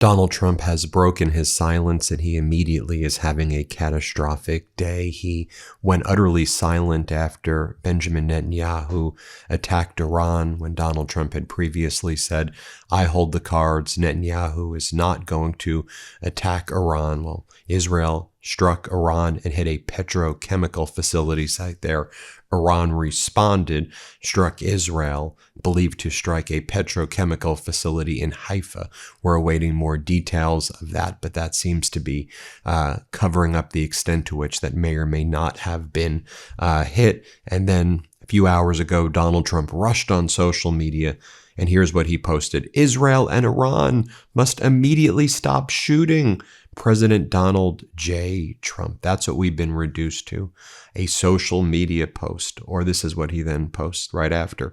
Donald Trump has broken his silence and he immediately is having a catastrophic day. He went utterly silent after Benjamin Netanyahu attacked Iran when Donald Trump had previously said, I hold the cards. Netanyahu is not going to attack Iran. Well, Israel struck Iran and hit a petrochemical facility site there. Iran responded, struck Israel, believed to strike a petrochemical facility in Haifa. We're awaiting more details of that, but that seems to be covering up the extent to which that may or may not have been hit. And then a few hours ago, Donald Trump rushed on social media, and here's what he posted. Israel and Iran must immediately stop shooting. President Donald J. Trump. That's what we've been reduced to. A social media post, or this is what he then posts right after.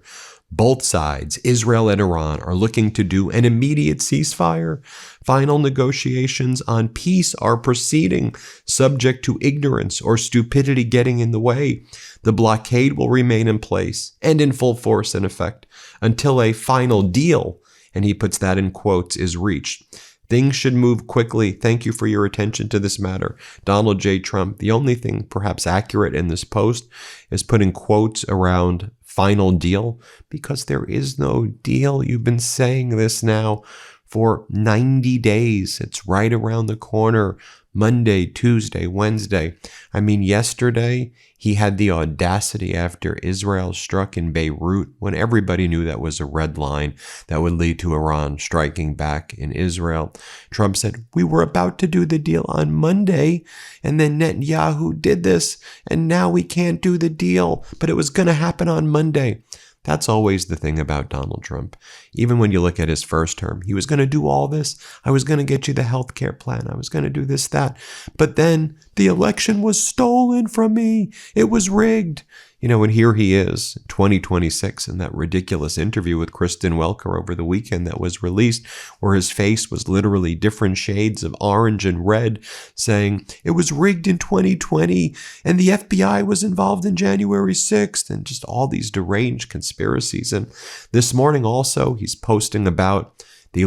Both sides, Israel and Iran, are looking to do an immediate ceasefire. Final negotiations on peace are proceeding, subject to ignorance or stupidity getting in the way. The blockade will remain in place and in full force and effect until a final deal, and he puts that in quotes, is reached. Things should move quickly. Thank you for your attention to this matter. Donald J. Trump. The only thing perhaps accurate in this post is putting quotes around final deal, because there is no deal. You've been saying this now for 90 days. It's right around the corner. Monday, Tuesday, Wednesday. I mean, yesterday he had the audacity after Israel struck in Beirut, when everybody knew that was a red line that would lead to Iran striking back in Israel. Trump said, we were about to do the deal on Monday, and then Netanyahu did this, and now we can't do the deal, but it was going to happen on Monday. That's always the thing about Donald Trump. Even when you look at his first term, he was going to do all this. I was going to get you the health care plan. I was going to do this, that. But then the election was stolen from me. It was rigged. You know, and here he is, 2026, in that ridiculous interview with Kristen Welker over the weekend that was released, where his face was literally different shades of orange and red, saying it was rigged in 2020 and the FBI was involved in January 6th, and just all these deranged conspiracies. And this morning also, he's posting about the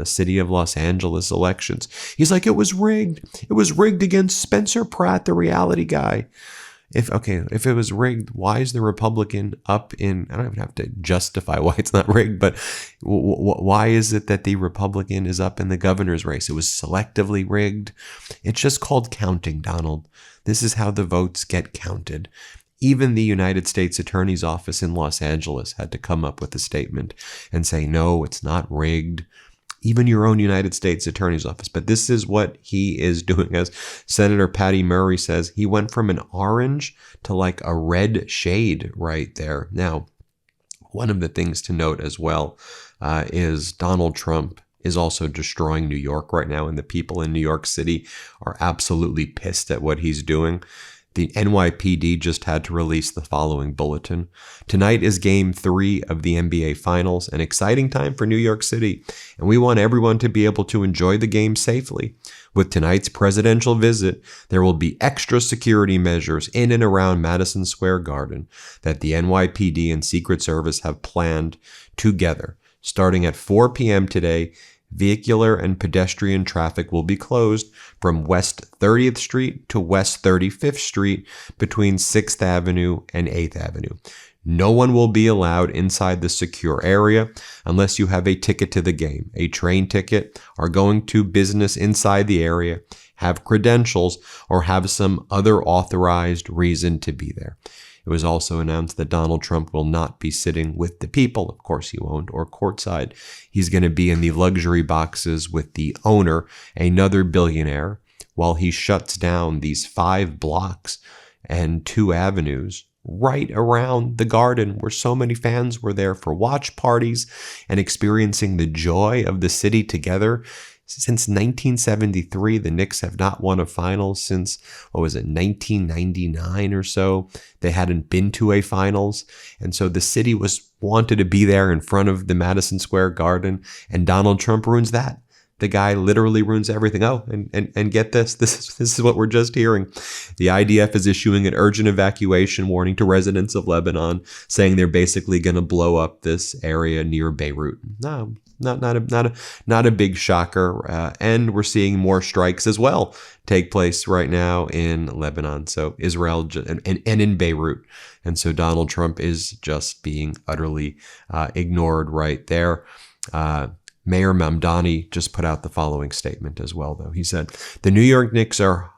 city of Los Angeles elections. He's like, it was rigged. It was rigged against Spencer Pratt, the reality guy. If it was rigged, why is the Republican up in, I don't even have to justify why it's not rigged, but why is it that the Republican is up in the governor's race? It was selectively rigged. It's just called counting, Donald. This is how the votes get counted. Even the United States Attorney's Office in Los Angeles had to come up with a statement and say, no, it's not rigged. Even your own United States Attorney's Office. But this is what he is doing. As Senator Patty Murray says, he went from an orange to like a red shade right there. Now, one of the things to note as well is Donald Trump is also destroying New York right now, and the people in New York City are absolutely pissed at what he's doing. The NYPD just had to release the following bulletin. Tonight is Game 3 of the NBA Finals, an exciting time for New York City, and we want everyone to be able to enjoy the game safely. With tonight's presidential visit, there will be extra security measures in and around Madison Square Garden that the NYPD and Secret Service have planned together. Starting at 4 p.m. today, vehicular and pedestrian traffic will be closed from West 30th Street to West 35th Street between 6th Avenue and 8th Avenue. No one will be allowed inside the secure area unless you have a ticket to the game, a train ticket, are going to business inside the area, have credentials, or have some other authorized reason to be there. It was also announced that Donald Trump will not be sitting with the people. Of course he won't, or courtside. He's going to be in the luxury boxes with the owner, another billionaire, while he shuts down these 5 blocks and 2 avenues right around the Garden, where so many fans were there for watch parties and experiencing the joy of the city together. Since 1973, the Knicks have not won a finals since, 1999 or so. They hadn't been to a finals. And so the city wanted to be there in front of the Madison Square Garden, and Donald Trump ruins that. the guy literally ruins everything. Oh, and get this. This is what we're just hearing. The IDF is issuing an urgent evacuation warning to residents of Lebanon, saying they're basically going to blow up this area near Beirut. No, not a big shocker. And we're seeing more strikes as well take place right now in Lebanon. So Israel and in Beirut. And so Donald Trump is just being utterly ignored right there. Mayor Mamdani just put out the following statement as well, though. He said, "The New York Knicks are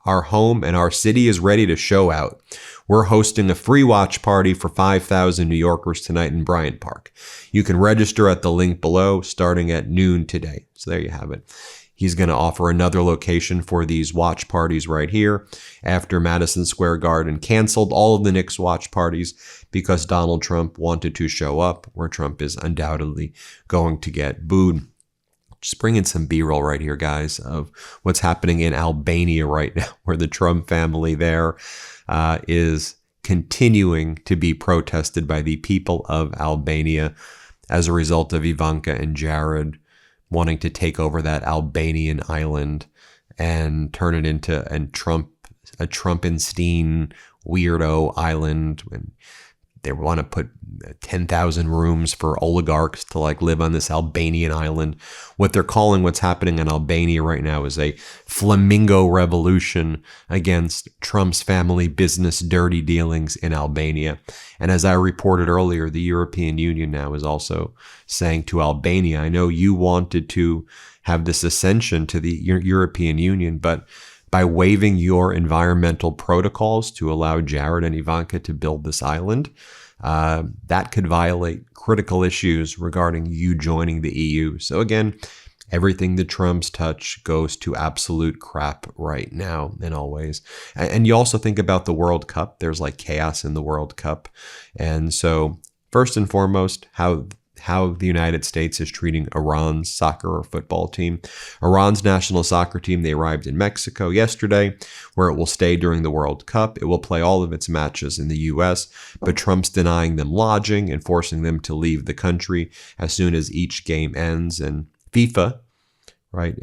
our home and our city is ready to show out. We're hosting a free watch party for 5,000 New Yorkers tonight in Bryant Park. You can register at the link below starting at noon today." So there you have it. He's going to offer another location for these watch parties right here after Madison Square Garden canceled all of the Knicks watch parties because Donald Trump wanted to show up, where Trump is undoubtedly going to get booed. Just bring in some B-roll right here, guys, of what's happening in Albania right now, where the Trump family there is continuing to be protested by the people of Albania as a result of Ivanka and Jared wanting to take over that Albanian island and turn it into a Trumpenstein weirdo island. When they want to put 10,000 rooms for oligarchs to live on this Albanian island. What they're calling what's happening in Albania right now is a flamingo revolution against Trump's family business dirty dealings in Albania. And as I reported earlier, the European Union now is also saying to Albania, I know you wanted to have this ascension to the European Union, but by waiving your environmental protocols to allow Jared and Ivanka to build this island, that could violate critical issues regarding you joining the EU. So again, everything that Trump's touch goes to absolute crap right now in all ways. And you also think about the World Cup. There's chaos in the World Cup. And so first and foremost, how the United States is treating Iran's soccer or football team. Iran's national soccer team, they arrived in Mexico yesterday, where it will stay during the World Cup. It will play all of its matches in the U.S., but Trump's denying them lodging and forcing them to leave the country as soon as each game ends. And FIFA, right,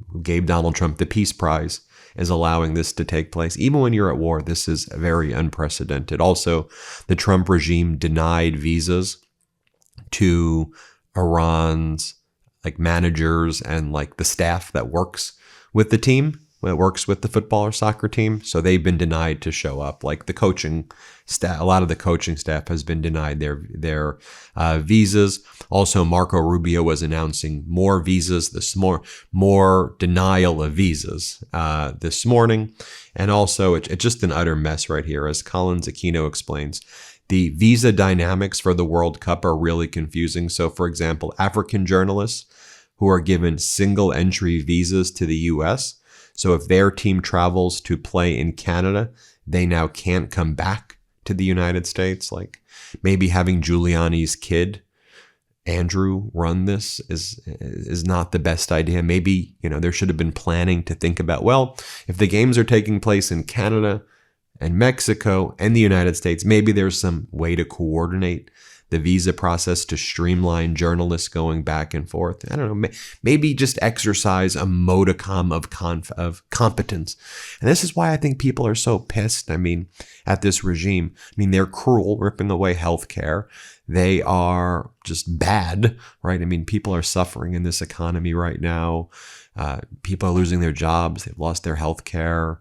who gave Donald Trump the Peace Prize, is allowing this to take place. Even when you're at war, this is very unprecedented. Also, the Trump regime denied visas to Iran's managers and the staff that works with the team, that works with the football or soccer team. So they've been denied to show up. The coaching staff, a lot of the coaching staff has been denied their visas. Also, Marco Rubio was announcing more visas more denial of visas this morning. And also, it's just an utter mess right here, as Collins Aquino explains. The visa dynamics for the World Cup are really confusing. So, for example, African journalists who are given single entry visas to the U.S. So if their team travels to play in Canada, they now can't come back to the United States. Maybe having Giuliani's kid, Andrew, run this is not the best idea. Maybe, there should have been planning to think about, well, if the games are taking place in Canada and Mexico and the United States, maybe there's some way to coordinate the visa process to streamline journalists going back and forth. I don't know, maybe just exercise a modicum of competence. And this is why I think people are so pissed, at this regime. They're cruel, ripping away healthcare. They are just bad, right? People are suffering in this economy right now. People are losing their jobs. They've lost their healthcare.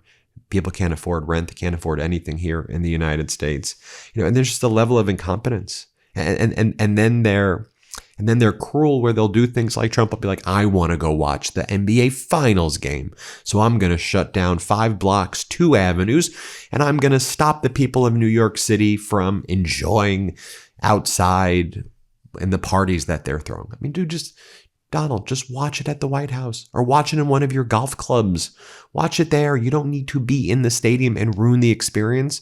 People can't afford rent. They can't afford anything here in the United States. And there's just a level of incompetence. And then they're cruel, where they'll do things like Trump will be like, I want to go watch the NBA Finals game. So I'm going to shut down 5 blocks, 2 avenues, and I'm going to stop the people of New York City from enjoying outside in the parties that they're throwing. Donald, just watch it at the White House or watch it in one of your golf clubs. Watch it there. You don't need to be in the stadium and ruin the experience.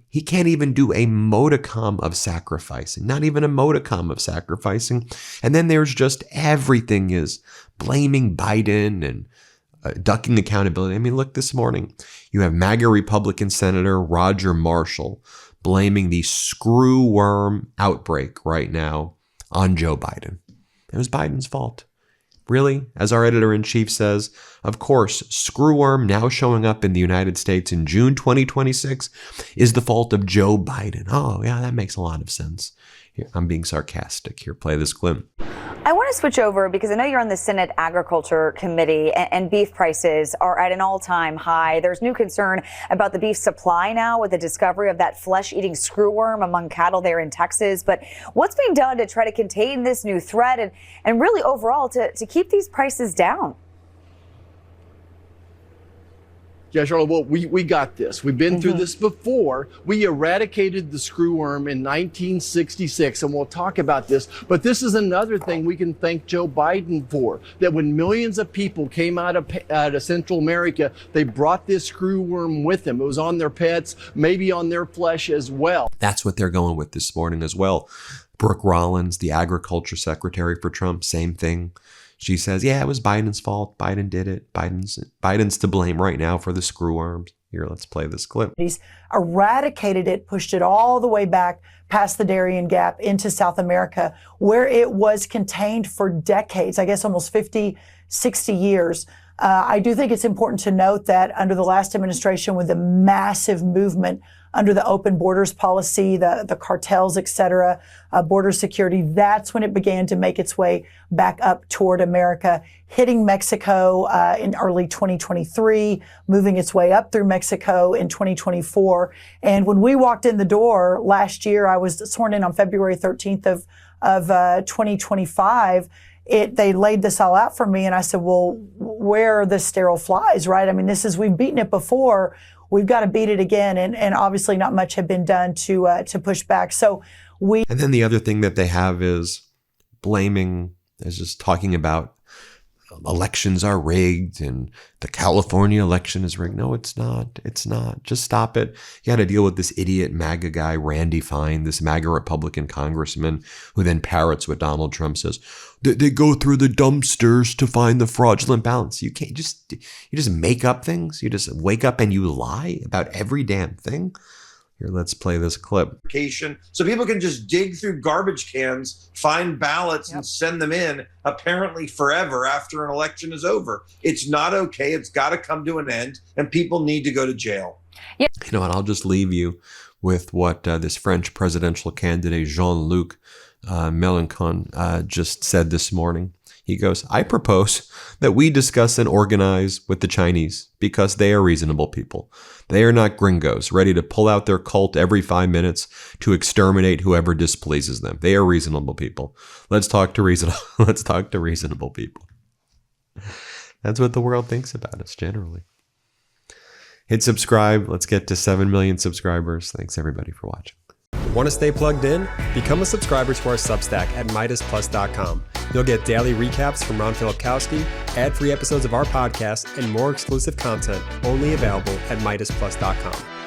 He can't even do a modicum of sacrificing, not even a modicum of sacrificing. And then there's just everything is blaming Biden and ducking accountability. Look, this morning, you have MAGA Republican Senator Roger Marshall blaming the screw worm outbreak right now on Joe Biden. It was Biden's fault. Really? As our editor-in-chief says, of course, screwworm now showing up in the United States in June 2026 is the fault of Joe Biden. Oh, yeah, that makes a lot of sense. Here, I'm being sarcastic. Here, play this clip. I want to switch over because I know you're on the Senate Agriculture Committee and beef prices are at an all-time high. There's new concern about the beef supply now with the discovery of that flesh-eating screwworm among cattle there in Texas. But what's being done to try to contain this new threat and really overall to keep these prices down? Yeah, Charlotte, well, we got this. We've been through this before. We eradicated the screwworm in 1966, and we'll talk about this. But this is another thing we can thank Joe Biden for, that when millions of people came out of Central America, they brought this screwworm with them. It was on their pets, maybe on their flesh as well. That's what they're going with this morning as well. Brooke Rollins, the agriculture secretary for Trump, same thing. She says, yeah, it was Biden's fault. Biden did it. Biden's to blame right now for the screwworms. Here, let's play this clip. He's eradicated it, pushed it all the way back past the Darien Gap into South America, where it was contained for decades, I guess almost 50, 60 years. I do think it's important to note that under the last administration, with the massive movement under the open borders policy, the cartels, et cetera, border security, that's when it began to make its way back up toward America, hitting Mexico in early 2023, moving its way up through Mexico in 2024. And when we walked in the door last year, I was sworn in on February 13th of 2025. They laid this all out for me, and I said, well, where are the sterile flies, right? I mean, we've beaten it before. We've got to beat it again, and obviously not much had been done to push back. So and then the other thing that they have is just talking about elections are rigged and the California election is rigged. No, it's not. It's not. Just stop it. You got to deal with this idiot MAGA guy, Randy Fine, this MAGA Republican congressman who then parrots what Donald Trump says. They go through the dumpsters to find the fraudulent balance. You just make up things. You just wake up and you lie about every damn thing. Here, let's play this clip. So people can just dig through garbage cans, find ballots, and send them in, apparently forever after an election is over. It's not okay. It's got to come to an end, and people need to go to jail. You know what? I'll just leave you with what this French presidential candidate Jean-Luc Mélenchon just said this morning. He goes, I propose that we discuss and organize with the Chinese because they are reasonable people. They are not gringos ready to pull out their cult every 5 minutes to exterminate whoever displeases them. They are reasonable people. Let's talk to reasonable people. That's what the world thinks about us generally. Hit subscribe. Let's get to 7 million subscribers. Thanks everybody for watching. Want to stay plugged in? Become a subscriber to our Substack at MeidasPlus.com. You'll get daily recaps from Ron Filipkowski, ad-free episodes of our podcast, and more exclusive content only available at MeidasPlus.com.